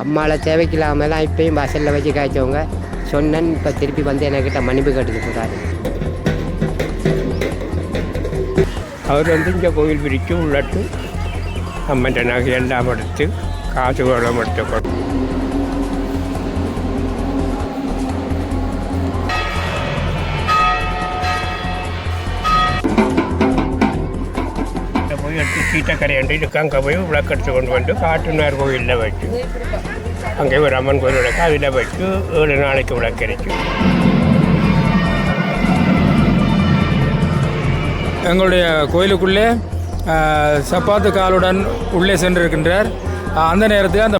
அம்மாவை தேவைக்கு இல்லாமல் தான் இப்பயும் வாசலில் வச்சு காய்ச்சவங்க சொன்னேன். இப்போ திருப்பி வந்து என்கிட்ட மன்னிப்பு கேட்டுக்கிட்டு இருக்காரு. அவர் வந்து இங்கே கோயில் பிரித்து உள்ளட்டு அம்மன் நகை எல்லாம் எடுத்து காசு வேடம் எடுத்து போய் எடுத்து சீட்டக்கரையாண்டு இதுக்கு அங்கே போய் விளக்கெடுத்து கொண்டு வந்து காட்டுனார் கோயிலில் வச்சு அங்கே ஒரு அம்மன் கோயில் விளக்கு அதில் வச்சு 7 நாளைக்கு விளக்கரிச்சு. எங்களுடைய கோயிலுக்குள்ளே சப்பாத்து காலுடன் உள்ளே சென்றிருக்கின்றார். அந்த நேரத்தில் அந்த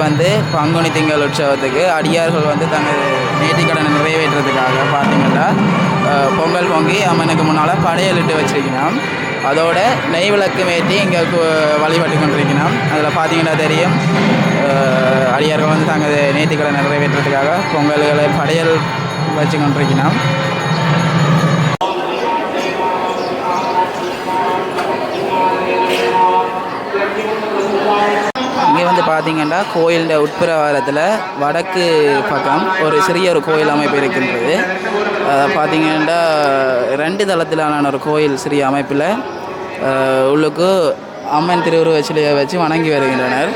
வந்து பங்குனி திங்கள் உற்சவத்துக்கு அடியார்கள் வந்து தங்கள் நேர்த்திக்கடனை நிறைவேற்றுறதுக்காக பார்த்தீங்கன்னா பொங்கல் பொங்கி அம்மனுக்கு முன்னால் படையலிட்டு வச்சிருக்கணும். அதோட நெய் விளக்கு ஏற்றி இங்கே வழிபட்டு கொண்டிருக்கணும். அதில் பார்த்தீங்கன்னா தெரியும் அடியார்கள் வந்து தங்கள் நேர்த்திக்கடனை நிறைவேற்றுறதுக்காக பொங்கல்களை படையல் வச்சு கொண்டிருக்கணும். இங்கே வந்து பார்த்திங்கன்னா கோயிலின் உட்பிரவாரத்தில் வடக்கு பக்கம் ஒரு சிறிய ஒரு கோயில் அமைப்பு இருக்கின்றது. பார்த்திங்கன்னா 2 தளத்திலான ஒரு கோயில் சிறிய அமைப்பில் உள்ளுக்கு அம்மன் திருவுருவ சிலையை வச்சு வணங்கி வருகின்றனர்.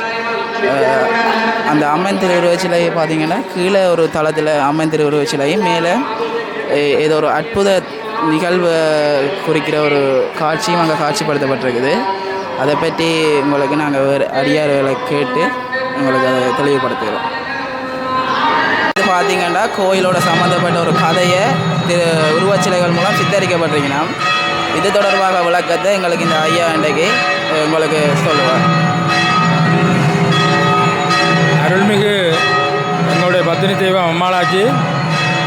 அந்த அம்மன் திருவுருவ சிலையை பார்த்திங்கன்னா கீழே ஒரு தளத்தில் அம்மன் திருவுருவ சிலையும் மேலே ஏதோ ஒரு அற்புத நிகழ்வை குறிக்கிற ஒரு காட்சியும் அங்கே காட்சிப்படுத்தப்பட்டிருக்குது. அதை பற்றி உங்களுக்கு நாங்கள் வேறு அடியார்களை கேட்டு உங்களுக்கு அதை தெளிவுபடுத்துகிறோம். இது பார்த்திங்கன்னா கோயிலோட சம்மந்தப்பட்ட ஒரு கதையை உருவச்சிலைகள் மூலம் சித்தரிக்கப்பட்டிருக்கணும். இது தொடர்பாக விளக்கத்தை எங்களுக்கு இந்த ஐயா இன்றைக்கு உங்களுக்கு சொல்லுவார். அருள்மிகு எங்களுடைய பத்தினி தெய்வம் அம்மாளாச்சி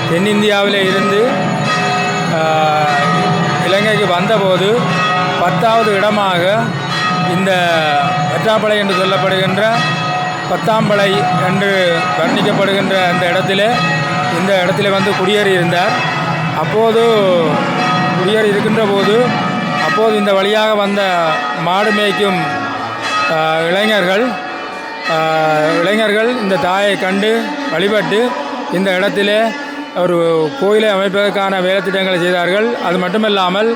தென்னிந்தியாவில் இருந்து இலங்கைக்கு வந்தபோது 10வது இடமாக இந்த வெற்றாப்பளை என்று சொல்லப்படுகின்ற 10ஆம் பளை என்று வர்ணிக்கப்படுகின்ற இந்த இடத்திலே வந்து குடியேறி இருந்தார். அப்போது குடியேறி இருக்கின்ற போது இந்த வழியாக வந்த மாடு மேய்க்கும் இளைஞர்கள் இந்த தாயை கண்டு வழிபட்டு இந்த இடத்திலே ஒரு கோயிலை அமைப்பதற்கான வேலைத்திட்டங்களை செய்தார்கள். அது மட்டுமல்லாமல்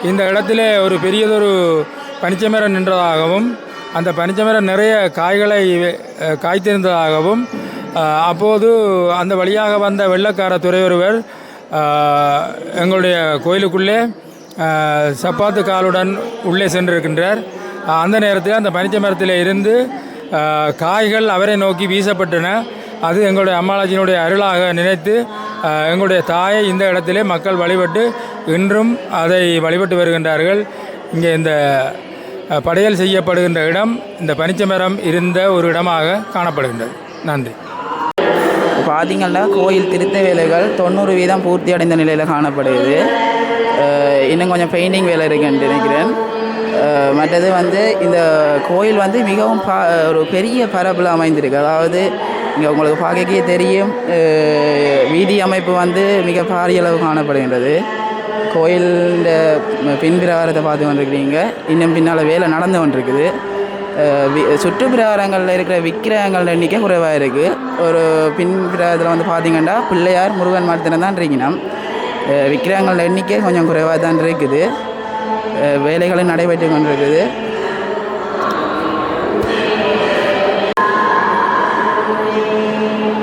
இந்த இடத்திலே ஒரு பெரியதொரு பனிச்சமரம் நின்றதாகவும் அந்த பனிச்சமரம் நிறைய காய்களை காய்த்திருந்ததாகவும் அப்போது அந்த வழியாக வந்த வெள்ளக்கார துறையொருவர் எங்களுடைய கோயிலுக்குள்ளே சப்பாத்து காலுடன் உள்ளே சென்றிருக்கின்றார். அந்த நேரத்தில் அந்த பனிச்சமரத்தில் இருந்து காய்கள் அவரை நோக்கி வீசப்பட்டன. அது எங்களுடைய அம்மாளாச்சியினுடைய அருளாக நினைத்து எங்களுடைய தாயை இந்த இடத்திலே மக்கள் வழிபட்டு இன்றும் அதை வழிபட்டு வருகின்றார்கள். இங்கே இந்த படையல் செய்யப்படுகின்ற இடம் இந்த பனிச்சமரம் இருந்த ஒரு இடமாக காணப்படுகின்றது. நன்றி. பார்த்திங்கன்னா கோயில் திருத்த வேலைகள் 90% பூர்த்தி அடைந்த நிலையில் காணப்படுகிறது. இன்னும் கொஞ்சம் பெயிண்டிங் வேலை இருக்குன்னு நினைக்கிறேன். மற்றது வந்து இந்த கோயில் வந்து மிகவும் ஒரு பெரிய பரப்பில் அமைந்திருக்கு. அதாவது இங்கே உங்களுக்கு பார்க்கவே தெரியும் வீதி அமைப்பு வந்து மிக பாரிய அளவு காணப்படுகின்றது. கோயில் பின்பிரகாரத்தை பார்த்து கொண்டிருக்கிறீங்க. இன்னும் பின்னால் வேலை நடந்து கொண்டிருக்குது. சுற்றுப்பிரகாரங்களில் இருக்கிற விக்கிரகங்கள் எண்ணிக்கை குறைவாக இருக்குது. ஒரு பின்பிரகாரத்தில் வந்து பார்த்திங்கன்னா பிள்ளையார் முருகன் மாத்திரம் தான் இருக்கணும். விக்கிரகங்கள் எண்ணிக்கை கொஞ்சம் குறைவாக தான் இருக்குது. வேலைகளும் நடைபெற்று கொண்டிருக்குது.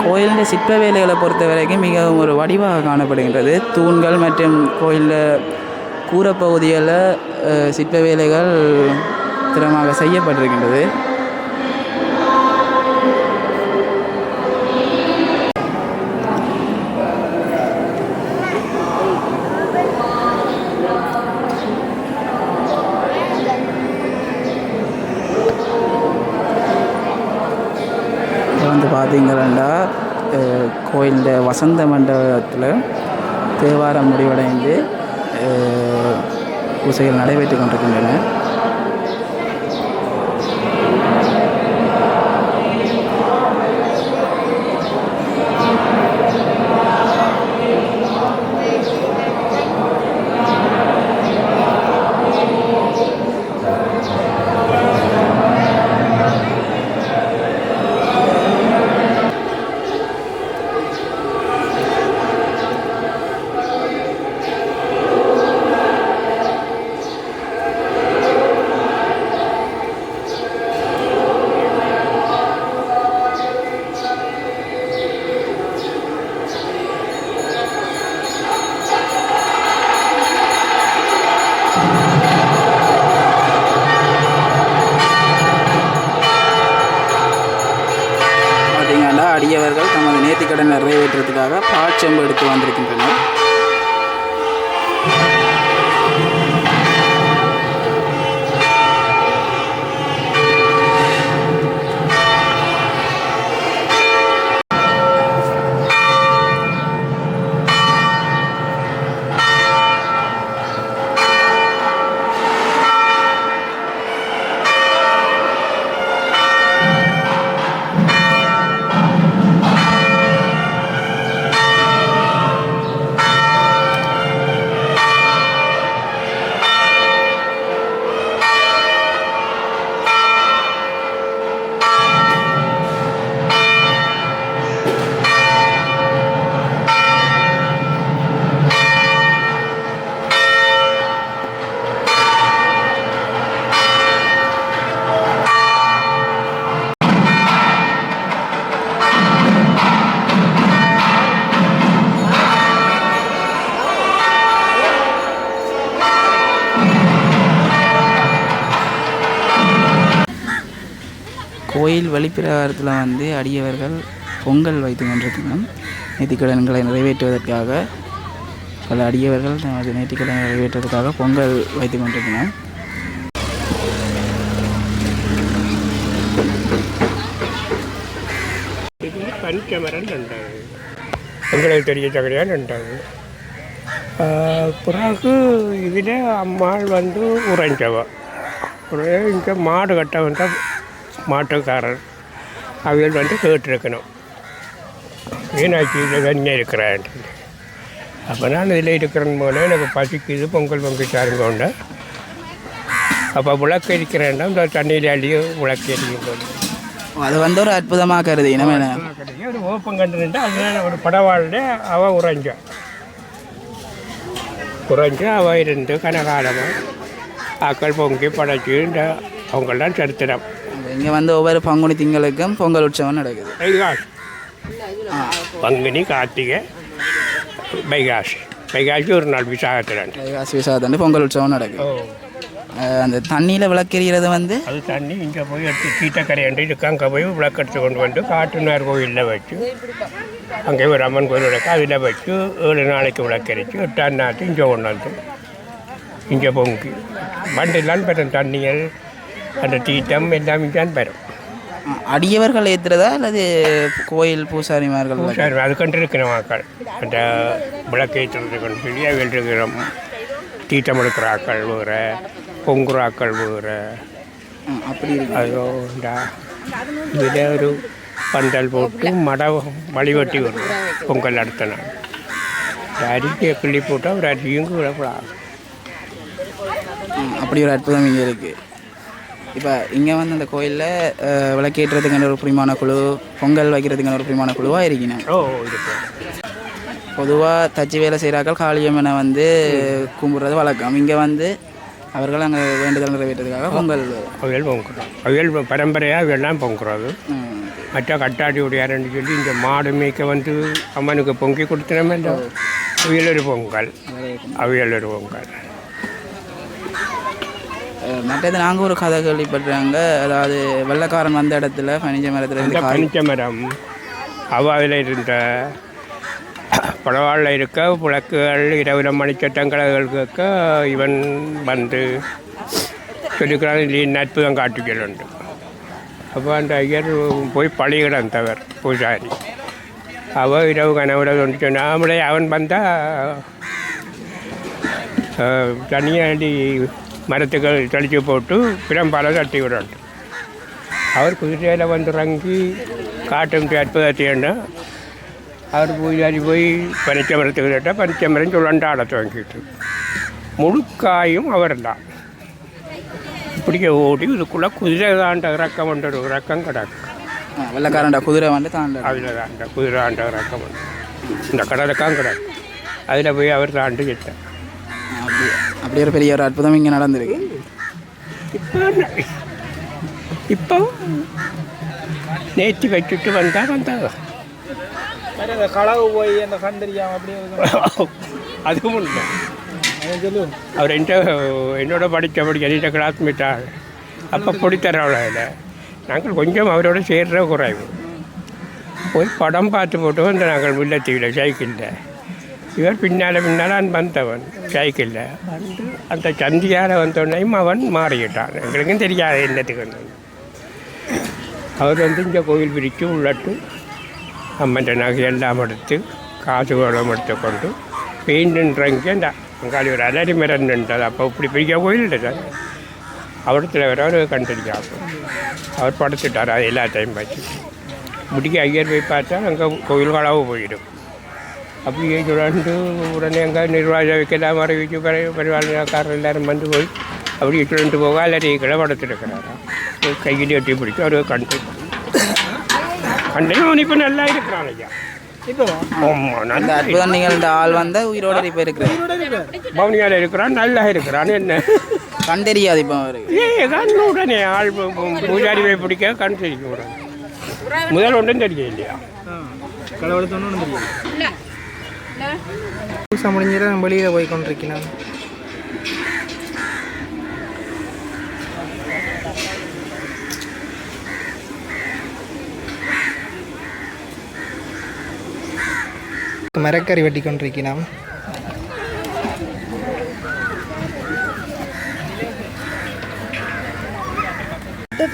கோயிலின் சிற்ப வேலைகளை பொறுத்த வரைக்கும் மிகவும் ஒரு வடிவாக காணப்படுகின்றது. தூண்கள் மற்றும் கோயிலில் கூரைப்பகுதிகளில் சிற்ப வேலைகள் திறமாக செய்யப்பட்டிருக்கின்றது. பார்த்தீங்கன்னா கோயிலில் வசந்த மண்டபத்தில் தேவாரம் முடிவடைந்து பூசைகள் நடைபெற்று கொண்டிருக்கின்றன. அடியவர்கள் தமது நேர்த்திக்கடன் நிறைவேற்றுவதற்காக பாச்செம்பு எடுத்து வந்திருக்கின்றனர். கோயில் வெளிப்பிரகாரத்தில் வந்து அடியவர்கள் பொங்கல் வைத்து கொண்டிருக்கணும். நேர்த்திக்கடன்களை நிறைவேற்றுவதற்காக பல அடியவர்கள் தமது நேர்த்திக்கடனை நிறைவேற்றுவதற்காக பொங்கல் வைத்து கொண்டிருக்கணும். பனிச்சமரம் ரெண்டாவது எங்களுக்கு தெரிய சகடியாக ரெண்டாவது. பிறகு இதில் அம்மாள் வந்து உறைஞ்சவா இங்கே மாடு கட்ட வந்த மாட்டுக்காரர் அவைகள் வந்து கேட்டிருக்கணும் மீனாட்சி இதில் தனியாக இருக்கிறான். அப்போ நான் இதில் இருக்கிறேன் போல எனக்கு பசிக்குது பொங்கல் பொங்கிச்சாருங்க உண்டு. அப்போ விளக்கு எரிக்கிறேன்னா இந்த தண்ணியில் அள்ளி விளக்கு எரிக்கும் போது அது வந்து ஒரு அற்புதமாக கருது. இனமே ஒரு ஓப்பம் கண்டுட்டு அதனால ஒரு படவாளில் அவள் உறைஞ்சு அவள் இருந்து கனகாலமாக ஆக்கள் பொங்கி படைச்சி இந்த அவங்கள்தான் சரித்திரம். இங்கே வந்து ஒவ்வொரு பங்குனி திங்களுக்கும் பொங்கல் உற்சவம் நடக்குது. வைகாசி பங்குனி கார்த்திகை வைகாசி ஒரு நாள் விசாகத்தில் விசாகத்தாண்டு பொங்கல் உற்சவம் நடக்குது. அந்த தண்ணியில் விளக்கெறிகிறது வந்து அது தண்ணி இங்கே போய் எடுத்து கீட்டக்கரையாண்டு இதுக்கு அங்கே போய் விளக்கெடுத்து கொண்டு வந்து காட்டுனார் கோயிலில் வச்சு அங்கே ஒரு அம்மன் கோயில் விளக்கு அதில் வச்சு 7 நாளைக்கு விளக்கரிச்சு 8ஆம் நாள் இங்கே கொண்டு வந்து இங்கே பொங்கி வண்டிலாம் பெறும் தண்ணிகள் அந்த தீட்டம் எல்லாம் இங்கேதான் பெறும். அடியவர்கள் ஏற்றுறதா அல்லது கோயில் பூசாரிமார்கள்? அது கண்டு இருக்கிற மக்கள் அந்த விளக்கு ஏற்றுறதுக்கு சொல்லி அவைகள் இருக்கிறோம். தீட்டம் எடுக்கிற ஆக்கள் வேறு பொங்குற ஆக்கள் வேறு அப்படி அதோ இதில் ஒரு பந்தல் போட்டு வழிவட்டி வரும் பொங்கல் அடுத்த நாள் அரிசியை கிள்ளி போட்டால் ஒரு அரிசியும் விடக்கூடாது. அப்படி ஒரு அற்புதம் இங்கே இருக்குது. இப்போ இங்கே வந்து அந்த கோயிலில் விளக்கேற்றுறதுக்கான ஒரு பிரிமான குழு, பொங்கல் வைக்கிறதுக்கான ஒரு பிரிமான குழுவாக இருக்கணும். பொதுவாக தச்சு வேலை செய்கிறாக்கள் காளியம்மனை வந்து கும்பிட்றது வழக்கம். இங்கே வந்து அவர்கள் அங்கே வேண்டுதல் நிறைவேற்றதுக்காக பொங்கல் அவைகள் பொங்குறோம். அவைகள் பரம்பரையாக அவையெல்லாம் பொங்குறது. மற்ற கட்டாடி உடையாருன்னு சொல்லி இந்த மாடு மேய்க்க வந்து அம்மனுக்கு பொங்கி கொடுத்துனோமே இந்த அவியல் ஒரு பொங்கல். மற்றது நாங்கள் ஒரு கதை கேள்விப்படுறாங்க. அதாவது வெள்ளைக்காரன் வந்த இடத்துல பனிச்ச மரம் அவையில் இருந்த படவாளில் இருக்க விளக்குகள் இரவு மணிச்சட்டங்கள் கேட்க இவன் வந்து சொல்லிக்கிறான் இல்லை அற்புதம் காட்டுகள் உண்டு. அப்போ அந்த ஐயர் போய் பழியிடம் தவர் பூஜாரி அவள் இரவு கனவுல ஒன்று சொன்னாமலே அவன் வந்தால் தனியாடி மரத்துக்கள் தெளித்து போட்டு பிரம்பால தட்டி விடணும். அவர் குதிரையில் வந்து இறங்கி காட்டும் அற்புதத்தை அவர் பூஜாரி போய் பனிச்சமரத்துக்கு கேட்டால் பனிச்சமரம் சுழண்டாட துவங்கிட்டு முழுக்காயும் அவர் தான் இப்படியே ஓடி இதுக்குள்ளே குதிரை தாண்ட இறக்கம் உண்டு. ஒரு இறக்கம் கிடக்கு வெள்ளக்காரண்ட குதிரை வந்து தாண்ட அதில் தாண்ட குதிரை ஆண்ட இறக்கம் உண்டு. இந்த கடற்காம் கிடக்கு அதில் போய் அவர் தாண்டு செத்தார். அப்படி ஒரு பெரிய ஒரு அற்புதம் இங்கே நடந்திருக்கு. இப்போ நேற்று வச்சுட்டு வந்தாங்க களவு போய் அந்த கண்டறியாம அப்படி அதுவும் இல்லை. அவர் என்னோட படித்தபடி என்னோட கிளாஸ்மேட்டாக அப்போ பிடித்தரவில் நாங்கள் கொஞ்சம் அவரோட சேர்ற குறைவு. போய் படம் பார்த்து போட்டு வந்து நாங்கள் முல்லைத்தீவில் சைக்கிளில் இவர் பின்னால் வந்தவன் சைக்கிளில் வந்து அந்த சந்தியால் வந்தோடனையும் அவன் மாறிக்கிட்டான். எங்களுக்கும் தெரியாது என்னத்துக்கு வந்து அவர் வந்து இங்கே கோயில் பிரித்து உள்ளட்டு அம்மன் நகை எல்லாம் எடுத்து காசு கோலம் எடுத்துக்கொண்டு பெயிண்ட்ன்றங்க அந்த அங்காளி ஒரு அலரி மரம் நின்றது. அப்போ இப்படி பெரிய கோயில் இல்லை சார். அவரத்தில் வேற ஒரு கண்டிருக்காங்க. அவர் படுத்துட்டார். அது எல்லாத்தையும் பார்த்து முடிக்க ஐயர் போய் பார்த்தா அங்கே கோயில் களவு போயிடும். அப்படியே சுழண்டு உடனே அங்கே நிர்வாக வைக்கலாம் அறிவிச்சு பரிவாரக்காரர் எல்லோரும் வந்து போய் அப்படியே சுழண்டு போக அலரிகளை படுத்துருக்கிறாரா கையில் எட்டி பிடிச்சி அவர் கண்டையும் இப்போ நல்லா இருக்கிறான் ஐயா. இப்போ நீங்கள் இந்த ஆள் வந்த உயிரோட இப்போ இருக்கிறார். பவுனியால் இருக்கிறான், நல்லா இருக்கிறான். என்ன கண்டறியாது இப்போ கண் உடனே ஆள் பூஜாரி போய் பிடிக்க கண் தெரிவிக்க உடனே முதல் ஒன்றும் தெரிய இல்லையா கடவுளுக்கு பூசை முடிஞ்சிட வெளியில் போய் கொண்டிருக்கலாம். மரக்கறி வெட்டி கொண்டிருக்கிறோம்.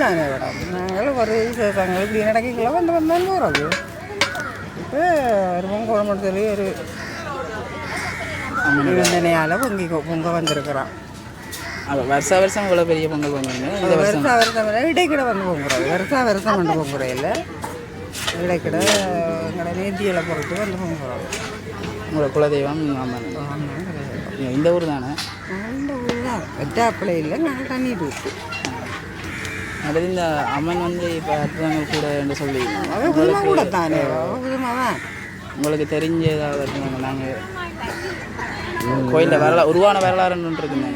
தானே மேடம் நாங்கள் ஒரு நாங்கள் இப்படி நடக்கல வந்து வந்தாலும் போகிறது. இப்போ ஒரு பொங்கல் சொல்லி ஒரு நினையால் பொங்க வந்திருக்கிறோம். வருஷம் இவ்வளோ பெரிய பொங்கல் பொங்குங்க. இந்த வருஷம் இடைக்கிட வந்து பொங்குறது வருஷம் வந்து பொங்குறையில் இடைக்கிட எங்களை நேர்த்தியில் பொறுத்து வந்து பொங்குறோம். உங்களோட குலதெய்வம் அம்மன். இந்த ஊர் தானே? இந்த ஊர் தான் வெட்டாப்பிள்ளை இல்லை. நாங்கள் தண்ணி தூக்கு அடுத்து இந்த அம்மன் வந்து இப்போ அற்புதங்கள் கூட என்று சொல்லி கூட தானே தான் உங்களுக்கு தெரிஞ்ச ஏதாவது நாங்கள் கோயிலில் வரலாறு உருவான வரலாறுன்னு இருக்குங்க.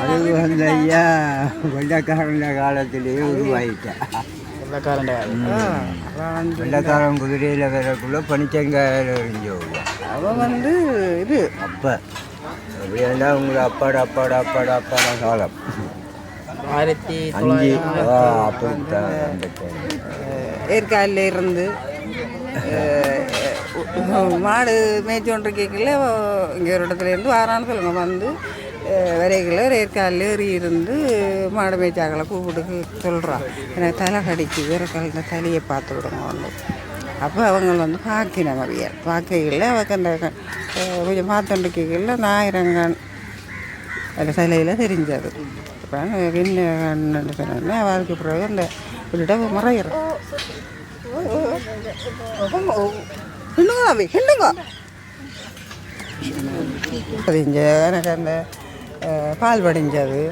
அது வந்து ஐயா வெள்ளக்காரன் காலத்திலேயே உருவாயிட்டேன். வெள்ளக்காரன் வெள்ளக்காரன் குதிரையில் வரக்குள்ள பனிச்சங்காயில் எரிஞ்சோம். அவன் வந்து இது அப்போ அப்படியெல்லாம் உங்களை அப்பாடா காலம் 1900 அப்படித்தான் ஏற்காலில் இருந்து மாடு மேய்ச்சி கொண்டு கேட்கல இங்கே ஒரு இடத்துலேருந்து வாரான்னு சொல்லுங்க வந்து வரைகளை ஏற்காலில் ஏறி இருந்து மாடு மேய்ச்சாக்களை கூப்பிட்டு சொல்கிறான் எனக்கு தலை கடிக்குது இந்த தலையை பார்த்து விடுங்க வந்து. அப்போ அவங்க வந்து பார்க்கின மாதிரியா பார்க்கையில் அவக்கு அந்த கொஞ்சம் பார்த்துட்டு கேட்கல 1000 அந்த சிலையில் தெரிஞ்சது. இப்போ என்ன சொன்னோடனே அவளுக்கு பிறகு அந்த விட மறையிறோம். எனக்கு அந்த பால் படிஞ்சது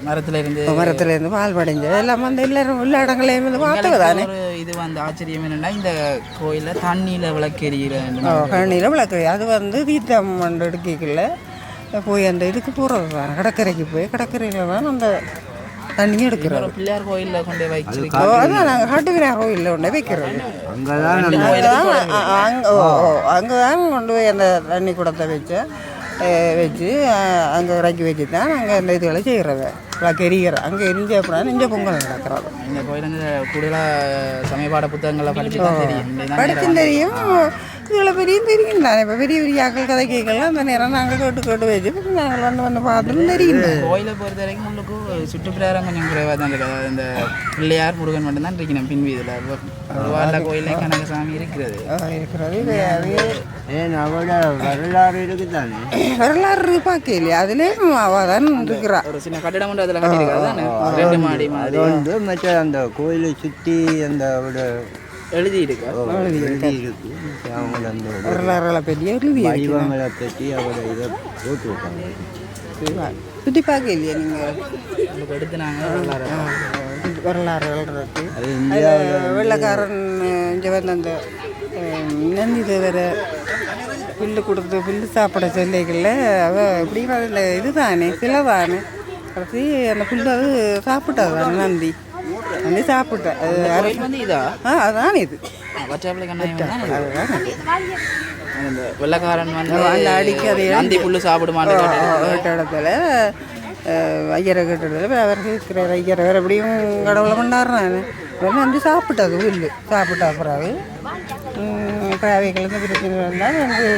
மரத்துலேருந்து பால் படிஞ்சது எல்லாம் வந்து எல்லாரும் எல்லா இடங்களையும் வந்து பார்த்தது தானே. இது வந்து ஆச்சரியம் என்னென்னா இந்த கோயிலில் தண்ணியில் விளக்கெறிகிற தண்ணியில் விளக்கு அது வந்து தீர்த்தம் வந்து எடுக்கல போய் அந்த இதுக்கு போகிறது தான் கடற்கரைக்கு போய் கடற்கரையில் தான் அந்த தண்ணி எடுக்கிறோம். பிள்ளையார் கோயிலில் கொண்டு வச்சிருக்கோம். அதான் நாங்கள் காட்டுவினார் கோயிலில் கொண்டு வைக்கிறது. அங்கே தான் கொண்டு போய் அந்த தண்ணி குடத்தை வச்சு அங்கே இறக்கி வச்சு தான் நாங்கள் அந்த இதுகளை செய்கிறது. எரிகிறோம் அங்கே எரிஞ்ச அப்புறம் நெஞ்ச பொங்கல் நடக்கிறது. இந்த கோயிலுங்க கூடுதலாக சமயபாட புத்தகங்களை படிச்சும் தெரியும். இதில் தெரியும் தானே. இப்போ பெரிய ஆக்கள் கதை கேட்கலாம் அந்த நேரம் நாங்கள் கேட்டு வச்சு நாங்கள் வந்து பார்த்துட்டு தெரியும். கோயிலை பொறுத்த வரைக்கும் உங்களுக்கு சுற்றுப்பிரகாரம் கொஞ்சம் குறைவாக தான் இருக்குது. இந்த பிள்ளையார் முருகன் மட்டும்தான் இருக்கணும் பின் வீதியில். வாழ கோயிலே கனகசாமி இருக்கிறது. ஏன் அவட வரலாறு இருக்குதானே? வரலாறு பார்க்க இல்லையா அதுலேயும் அவள் தான் இருக்கிறா. ஒரு சின்ன கட்டிடம் ஒன்று அதில் கட்டியிருக்காது. 2 மாடி மாதிரி வந்து மற்ற அந்த கோயிலை சுற்றி அந்த எழுதி இருக்கு. வரலாறுகளை பற்றி எழுதி வடிவங்களை பற்றி அவரை இதை போட்டு விட்டாங்க. சுற்றி பார்க்க இல்லையா நீங்கள்? எடுத்து நாங்கள் வரலாறு எழுதுறது வெள்ளக்காரன் இங்கே வந்து அந்த நந்தி தேவரை புல்லு கொடுத்து புல்லு சாப்பிட சொல்லிக்கல அவள் இப்படி அந்த இது தானே சில தானே கடைசி அந்த புல்லு அது சாப்பிட்டது தானே நந்தி சாப்பிட்டேன். அதுதான் இது வெள்ளக்காரன் அடிக்க நந்தி புல்லு சாப்பிடுமான்னு இடத்துல ஐயரை கேட்டதில் அவர் இருக்கிறார். ஐயரை வேறு எப்படியும் கடவுளை கொண்டாடுறான் வந்து சாப்பிட்டது புல்லு சாப்பிட்டா பிறகு அவைகளுக்கு பிரச்சனை வந்தால் வந்து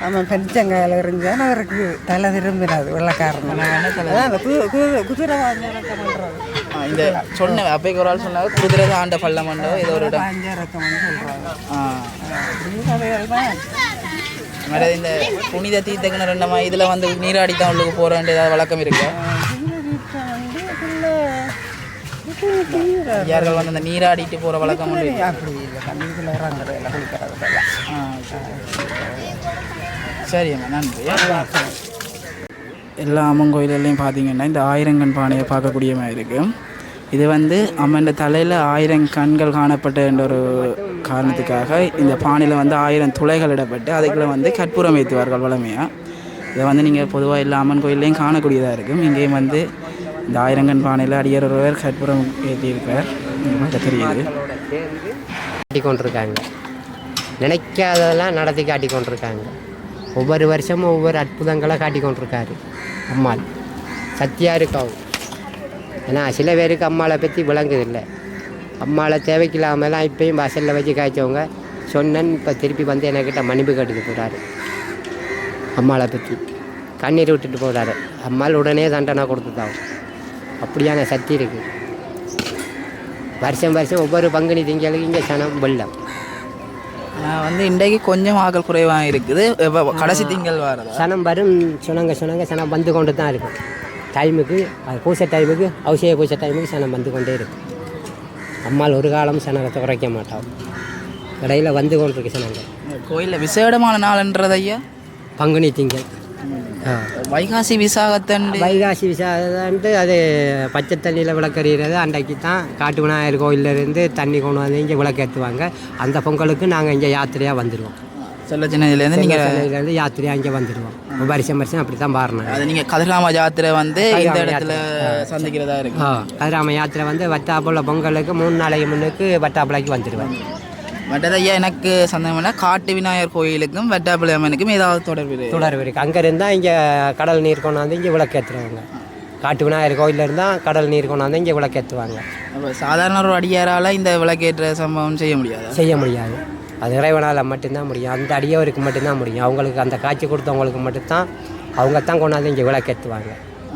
அவன் பெஞ்சங்காயில் இருந்தால் அவருக்கு தலை திரும்பினாது வெள்ளக்காரன். அந்த குதிரை பண்ணுறது இந்த சொன்ன அப்பைக்கு ஒரு ஆள் சொன்னாங்க குதிரை ஆண்ட பள்ளம் மண்டோ ஏதோ ஒரு இடம் பஞ்சரக்கம்னு சொல்கிறாங்க. மேடம் இந்த புனித தீர்த்தக்குன்னு 2 இதில் வந்து நீராடி தான் உள்ளுக்கு போகிற வேண்டிய ஏதாவது வழக்கம் இருக்கு? யார்கள் வந்து அந்த நீராடிட்டு போகிற வழக்கம் அப்படி இல்லை. தண்ணிக்குள்ளே இறங்குறது எல்லாம் குளிக்கிறது. சரிம்மா நன்றி. எல்லா அம்மன் கோயில்கள்லையும் பார்த்தீங்கன்னா இந்த 1000 கண் பானையை பார்க்கக்கூடிய மாதிரி இருக்குது. இது வந்து அம்மன் தலையில் 1000 கண்கள் காணப்பட்ட என்ற ஒரு காரணத்துக்காக இந்த பானையில் வந்து 1000 துளைகள் இடப்பட்டு அதுக்குள்ளே வந்து கற்பூரம் வைத்துவார்கள் வளமையாக. இதை வந்து நீங்கள் பொதுவாக எல்லா அம்மன் கோயில்லையும் காணக்கூடியதாக இருக்கும். இங்கேயும் வந்து இந்த 1000 கண் பானையில் அடியார் ஒருவர் கற்பூரம் ஏற்றியிருக்கிறார். தெரியுது காட்டி கொண்டிருக்காங்க. நினைக்காததெல்லாம் நடத்தி காட்டி கொண்டிருக்காங்க. ஒவ்வொரு வருஷமும் ஒவ்வொரு அற்புதங்களை காட்டி கொண்டிருக்காரு அம்மாள். சத்தியாக இருக்காவும். ஏன்னா சில பேருக்கு அம்மாளை பற்றி விளங்குதில்லை. அம்மாளை தேவைக்கில்லாமலாம் இப்பயும் வாசலில் வச்சு காய்ச்சவங்க சொன்னேன். இப்போ திருப்பி வந்து என்கிட்ட மன்னிப்பு கேட்டுட்டு போகிறாரு. அம்மாவை பற்றி கண்ணீர் விட்டுட்டு போகிறாரு. அம்மாள் உடனே தண்டனை கொடுத்துட்டாவும். அப்படியான சக்தி இருக்குது. வருஷம் வருஷம் ஒவ்வொரு பங்குனி திங்களுக்கு இங்கே சனம் வெள்ளம். வந்து இன்றைக்கு கொஞ்சம் ஆகல் குறைவாக இருக்குது. கடைசி திங்கள் வரது சனம் வரும் சொன்னாங்க சனம் வந்து கொண்டு தான் இருக்கும். டைமுக்கு அது பூச டைமுக்கு அவசிய பூச டைமுக்கு சனம் வந்து கொண்டே இருக்கும். அம்மாள் ஒரு காலம் சனத்தை குறைக்க மாட்டோம். இடையில் வந்து கொண்டு இருக்கு சனங்கள். கோயிலில் விசேடமான நாள்ன்றது ஐயா பங்குனி திங்கள். வைகாசி விசாகத்தண்டு அது பச்சை தண்ணியில் விளக்கறிகிறது. அன்றைக்கு தான் காட்டு விநாயகர் கோயிலேருந்து தண்ணி கொண்டு வந்து இங்கே விளக்கேற்றுவாங்க. அந்த பொங்கலுக்கு நாங்கள் இங்கே யாத்திரையாக வந்துடுவோம். சொல்ல சின்னதுலேருந்து நீங்கள் யாத்திரையாக இங்கே வந்துடுவோம். வருஷம் அப்படி தான் பாருங்க. அது நீங்கள் கதிராம யாத்திரை வந்து இந்த இடத்துல சந்திக்கிறதா இருக்கு. கதிராம யாத்திரை வந்து வட்டாப்புல பொங்கலுக்கு 3 நாளைக்கு முன்னுக்கு வட்டாப்புலைக்கு வந்துடுவேன். வட்டதையா எனக்கு சந்தேகம்னா காட்டு விநாயகர் கோயிலுக்கும் வெட்டாப்பிள்ளை அம்மனுக்கும் ஏதாவது தொடர்பு இருக்குது. அங்கே இருந்தால் இங்கே கடல் நீர் கொண்டாந்து இங்கே விளக்கேற்றுவாங்க. காட்டு விநாயகர் கோயிலில் இருந்தால் கடல் நீர் கொண்டாந்து இங்கே விளக்கேற்றுவாங்க. அப்போ சாதாரண ஒரு அடியாரால் இந்த விளக்கேற்ற சம்பவம் செய்ய முடியாது. அது இறைவனால் மட்டும்தான் முடியும். அந்த அடியவருக்கு மட்டும்தான் முடியும். அவங்களுக்கு அந்த காட்சி கொடுத்தவங்களுக்கு மட்டும்தான் அவங்க தான் கொண்டாந்து இங்கே விளக்கேற்றுவாங்க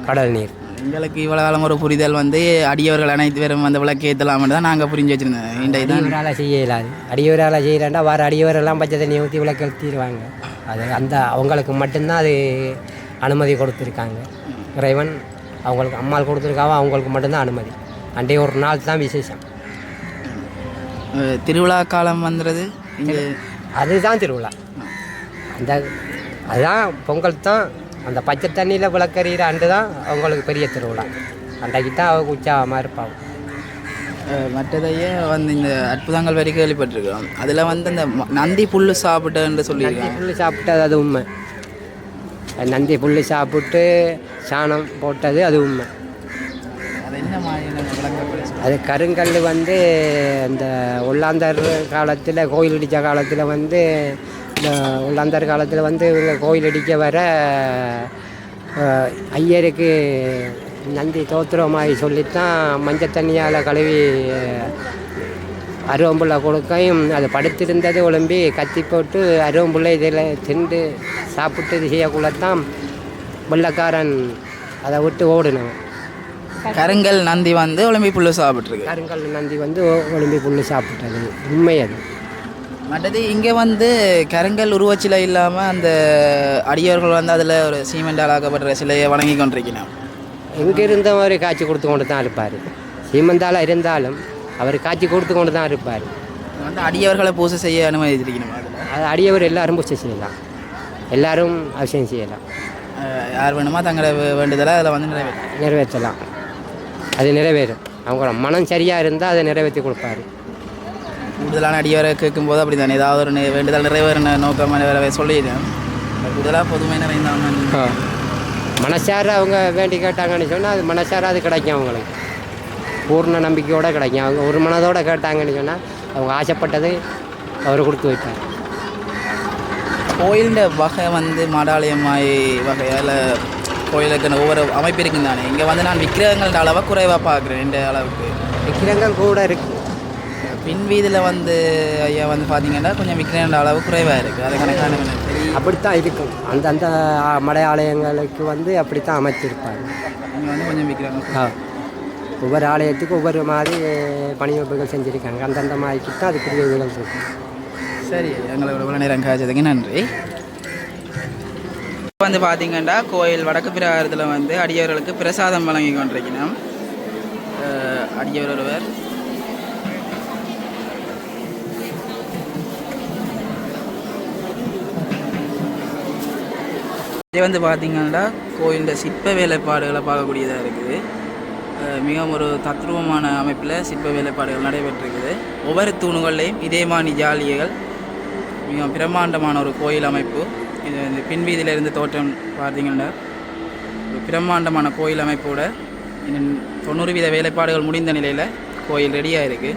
கடல் நீர். எங்களுக்கு இவ்வளோ காலம் ஒரு புரிதல் வந்து அடியவர்கள் அனைத்து பேரும் அந்த விளக்கு ஏற்றலாம்னு தான் நாங்கள் புரிஞ்சு வச்சுருந்தோம். இந்த அடியவரால் செய்ய இயலாது. அடியவரால் செய்கிறாண்டா வர அடியவரெல்லாம் பச்சை தண்ணி ஊற்றி விளக்கு ஏற்றிடுவாங்க. அது அந்த அவங்களுக்கு மட்டும்தான் அது அனுமதி கொடுத்துருக்காங்க. இறைவன் அவங்களுக்கு அம்மாள் கொடுத்துருக்காவோ அவங்களுக்கு மட்டும்தான் அனுமதி. அன்றைய ஒரு நாள் தான் விசேஷம். திருவிழா காலம் வந்துடுது இங்கே அதுதான் திருவிழா. அதுதான் பொங்கல் தான். அந்த பச்சை தண்ணியில் விளக்கறிகிற அண்டு தான் அவங்களுக்கு பெரிய திருவிழா. அன்றைக்கு தான் அவங்க உற்சாகமாக இருப்பாங்க. மற்றதையே வந்து இந்த அற்புதங்கள் வரை கேள்விப்பட்டிருக்கோம். அதில் வந்து இந்த நந்தி புல் சாப்பிட்டுன்னு சொல்லியிருக்காங்க. புல் சாப்பிட்டது அது உண்மை. நந்தி புல் சாப்பிட்டு சாணம் போட்டது அது உண்மை. அது என்ன மாதிரி அது கருங்கல் வந்து இந்த உள்ளாந்தர் காலத்தில் கோயில் இடித்த காலத்தில் வந்து இந்த உள்ளாந்தர் காலத்தில் வந்து இவங்க கோயில் அடிக்க வர ஐயருக்கு நந்தி தோத்திரமாகி சொல்லித்தான் மஞ்சள் தண்ணியால் கழுவி அருவம்புள்ள கொடுக்கையும் அது படுத்திருந்தது ஒழும்பி கத்தி போட்டு அருவம்புள்ள இதில் திண்டு சாப்பிட்டு இது செய்யக்குள்ளத்தான் வெள்ளக்காரன் அதை விட்டு ஓடினோம். கருங்கல் நந்தி வந்து ஒலிம்பி புல்லு சாப்பிட்ருக்கு. கருங்கல் நந்தி வந்து ஒலிம்பி புல்லு சாப்பிட்டது உண்மை. அது மற்றது இங்கே வந்து கருங்கல் உருவச்சிலை இல்லாமல் அந்த அடியவர்கள் வந்து அதில் ஒரு சீமெண்டால் ஆக்கப்படுற சிலையை வணங்கி கொண்டிருக்கணும். எங்கே இருந்தவர் காட்சி கொடுத்து கொண்டு தான் இருப்பார். சீமந்தால் இருந்தாலும் அவர் காட்சி கொடுத்து கொண்டு தான் இருப்பார். வந்து அடியவர்களை பூஜை செய்ய அனுமதிச்சிருக்கணும். அது அடியவர் எல்லாரும் பூஜை செய்யலாம். எல்லாரும் அவசியம் செய்யலாம். யார் வேணுமா தங்களை வேண்டுதலை அதில் வந்து நிறைவேற்றலாம். அது நிறைவேறும். அவங்க மனம் சரியாக இருந்தால் அதை நிறைவேற்றி கொடுப்பாரு. கூடுதலான அடியவரை கேட்கும்போது அப்படி தானே ஏதாவது ஒரு வேண்டுதல் நிறைவேறின நோக்கமாக சொல்லிடுறேன். கூடுதலாக பொதுமை நிறைந்தாமல் மனசார அவங்க வேண்டி கேட்டாங்கன்னு சொன்னால் அது மனசார அது கிடைக்கும். அவங்களுக்கு பூர்ண நம்பிக்கையோடு கிடைக்கும். அவங்க ஒரு மனதோடு கேட்டாங்கன்னு சொன்னால் அவங்க ஆசைப்பட்டது அவர் கொடுத்து வைப்பார். கோயிலின் வகை வந்து மாடாலயமாய் வகையால் கோயிலுக்கு ஒவ்வொரு அமைப்பு இருக்குன்னு தானே. இங்கே வந்து நான் விக்கிரகங்களோட அளவை குறைவாக பார்க்குறேன். இந்த அளவுக்கு விக்கிரகங்கள் கூட இருக்குது. பின் வீதியில் வந்து ஐயா வந்து பார்த்தீங்கன்னா கொஞ்சம் விக்கிரகங்களோட அளவு குறைவாக இருக்குது. அது கணக்கான அப்படித்தான் இருக்கும். அந்த மடை ஆலயங்களுக்கு வந்து அப்படித்தான் அமைச்சிருப்பாங்க. இங்கே வந்து கொஞ்சம் விக்கிரகங்கள் ஒவ்வொரு ஆலயத்துக்கும் ஒவ்வொரு மாதிரி பணியமைப்புகள் செஞ்சுருக்காங்க. அந்தந்த மாதிரிக்கு தான் அதுக்குரிய இதுகள் இருக்கு. சரி, எங்களோட இவ்வளோ நேரம் காய்ச்சதுக்கு நன்றி. வந்து பார்த்தீங்கன்னா கோயில் வடக்கு பிரகாரத்தில் வந்து அடியவர்களுக்கு பிரசாதம் வழங்கி கொண்டிருக்கணும். அடியவர் ஒருவர் இது வந்து பார்த்திங்கன்னா கோயிலில் சிற்ப வேலைப்பாடுகளை பார்க்கக்கூடியதாக இருக்குது. மிகவும் ஒரு தத்ரூபமான அமைப்பில் சிற்ப வேலைப்பாடுகள் நடைபெற்றிருக்குது. ஒவ்வொரு தூணுகள்லையும் இதே மாதிரி ஜாலிகள் மிக பிரம்மாண்டமான ஒரு கோயில் அமைப்பு. இது வந்து பின்வீதியிலிருந்து தோற்றம் பார்த்திங்கன்னா ஒரு பிரம்மாண்டமான கோயில் அமைப்போட 90% வேலைப்பாடுகள் முடிந்த நிலையில் கோயில் ரெடியாக இருக்குது.